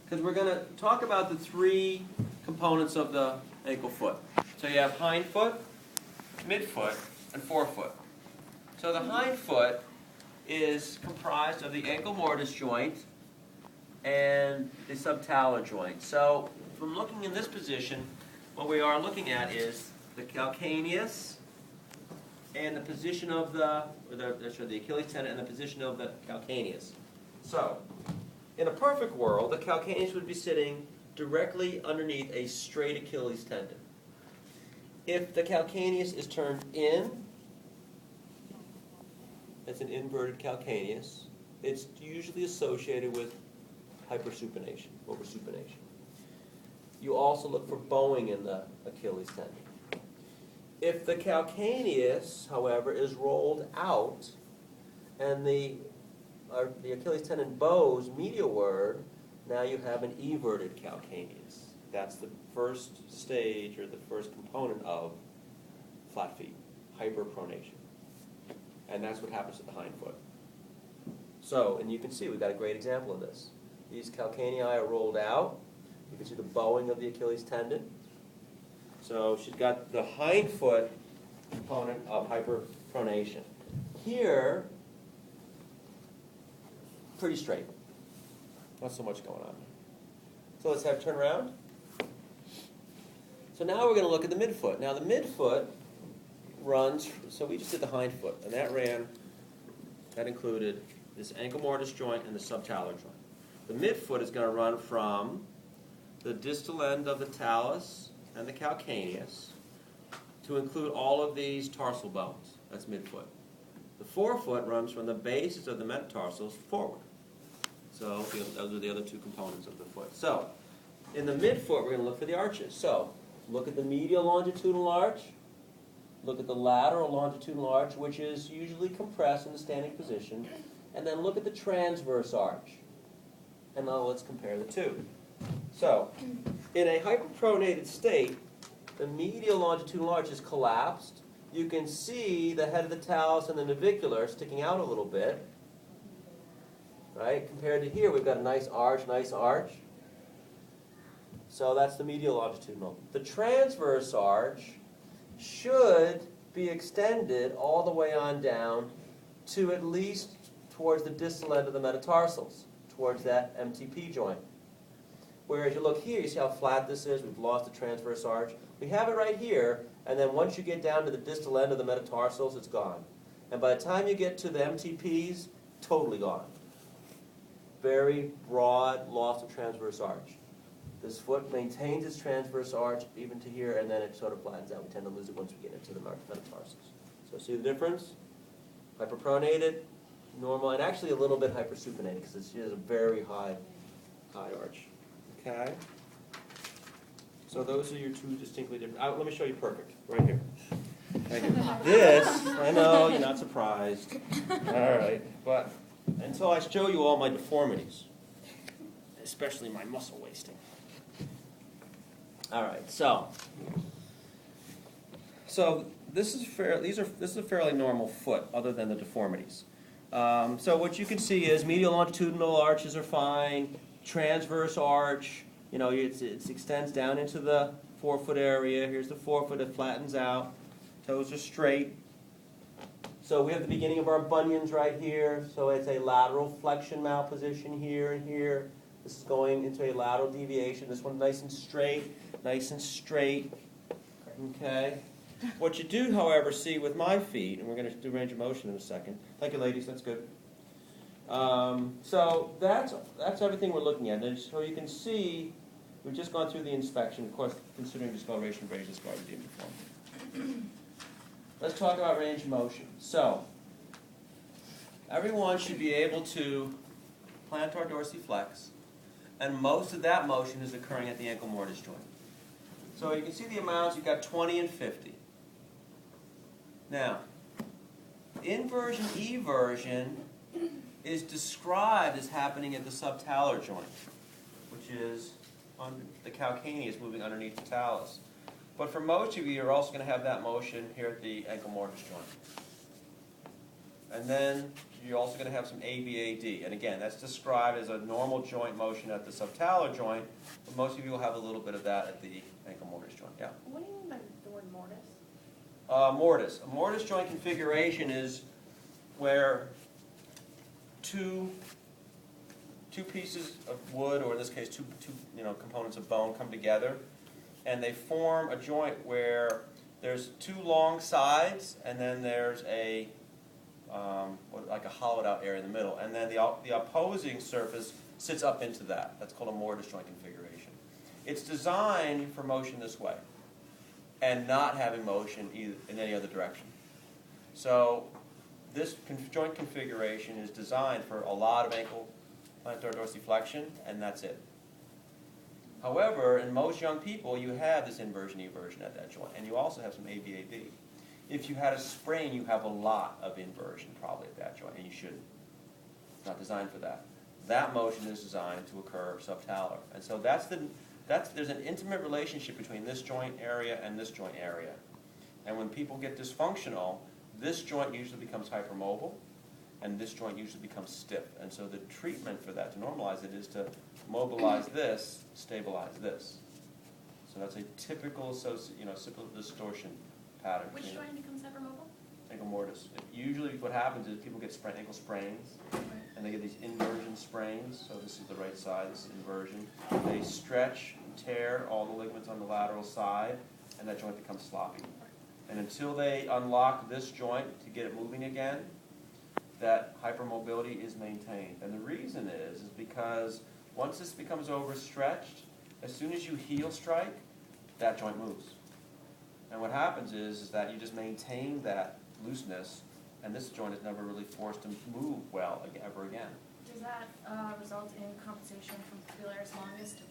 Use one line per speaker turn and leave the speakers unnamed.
because we're going to talk about the three components of the ankle foot. So you have hind foot, midfoot, and forefoot. So the hind foot is comprised of the ankle mortise joint and the subtalar joint. So from looking in this position, what we are looking at is the calcaneus and the position of the Achilles tendon and the position of the calcaneus. So, in a perfect world, the calcaneus would be sitting directly underneath a straight Achilles tendon. If the calcaneus is turned in, it's an inverted calcaneus. It's usually associated with hypersupination, oversupination. You also look for bowing in the Achilles tendon. If the calcaneus, however, is rolled out and the Achilles tendon bows medialward, now you have an everted calcaneus. That's the first stage or the first component of flat feet, hyperpronation. And that's what happens to the hind foot. So, and you can see we've got a great example of this. These calcanei are rolled out. You can see the bowing of the Achilles tendon. So she's got the hind foot component of hyperpronation. Here, pretty straight. Not so much going on. So let's have it turn around. So now we're going to look at the midfoot. Now the midfoot runs, so we just did the hind foot, and that included this ankle mortise joint and the subtalar joint. The midfoot is going to run from the distal end of the talus and the calcaneus to include all of these tarsal bones. That's midfoot. The forefoot runs from the bases of the metatarsals forward. So those are the other two components of the foot. So in the midfoot, we're going to look for the arches. So look at the medial longitudinal arch. Look at the lateral longitudinal arch, which is usually compressed in the standing position. And then look at the transverse arch. And now let's compare the two. So in a hyperpronated state, the medial longitudinal arch is collapsed. You can see the head of the talus and the navicular sticking out a little bit. Right? Compared to here, we've got a nice arch, So that's the medial longitudinal. The transverse arch should be extended all the way on down to at least towards the distal end of the metatarsals, towards that MTP joint. Whereas you look here, you see how flat this is? We've lost the transverse arch. We have it right here, and then once you get down to the distal end of the metatarsals, it's gone. And by the time you get to the MTPs, totally gone. Very broad loss of transverse arch. This foot maintains its transverse arch even to here, and then it sort of flattens out. We tend to lose it once we get into the metatarsals. So see the difference? Hyperpronated, normal, and actually a little bit hypersupinated because it has a very high arch. Okay? So those are your two distinctly different. Let me show you perfect, right here. Right here. This, I know, you're not surprised. All right, but until I show you all my deformities, especially my muscle wasting. All right, so this is this is a fairly normal foot, other than the deformities. So what you can see is medial longitudinal arches are fine. Transverse arch, it extends down into the forefoot area. Here's the forefoot, it flattens out. Toes are straight. So we have the beginning of our bunions right here. So it's a lateral flexion malposition here and here. This is going into a lateral deviation. This one nice and straight, Okay. What you do, however, see with my feet, and we're going to do range of motion in a second. Thank you, ladies. That's good. So that's everything we're looking at. And so you can see, we've just gone through the inspection. Of course, considering discoloration, abrasion, scar, redeemed deformity. Let's talk about range of motion. So everyone should be able to plantar dorsiflex, and most of that motion is occurring at the ankle mortise joint. So you can see the amounts. You've got 20 and 50. Now, inversion, eversion is described as happening at the subtalar joint, which is on the calcaneus moving underneath the talus. But for most of you, you're also going to have that motion here at the ankle mortise joint. And then you're also going to have some ABAD. And again, that's described as a normal joint motion at the subtalar joint, but most of you will have a little bit of that at the ankle mortise joint. Yeah?
What do you mean by the word mortise?
Mortise. A mortise joint configuration is where two pieces of wood, or in this case two components of bone, come together, and they form a joint where there's two long sides, and then there's a like a hollowed out area in the middle, and then the opposing surface sits up into that. That's called a mortise joint configuration. It's designed for motion this way, and not having motion in any other direction. So this joint configuration is designed for a lot of ankle plantar dorsiflexion, and that's it. However, in most young people, you have this inversion-eversion at that joint, and you also have some ABAD. If you had a sprain, you have a lot of inversion probably at that joint, and you shouldn't. It's not designed for that. That motion is designed to occur subtalar, and so there's an intimate relationship between this joint area and this joint area. And when people get dysfunctional, this joint usually becomes hypermobile, and this joint usually becomes stiff. And so the treatment for that, to normalize it, is to mobilize this, stabilize this. So that's a typical occipital distortion pattern.
Which joint becomes hypermobile?
Ankle mortise. Usually what happens is people get ankle sprains, and they get these inversion sprains. So this is the right side, this is inversion. They stretch and tear all the ligaments on the lateral side, and that joint becomes sloppy. And until they unlock this joint to get it moving again, that hypermobility is maintained. And the reason is because once this becomes overstretched, as soon as you heel strike, that joint moves. And what happens is that you just maintain that looseness, and this joint is never really forced to move well ever again.
Does that result in compensation from pilaris longus to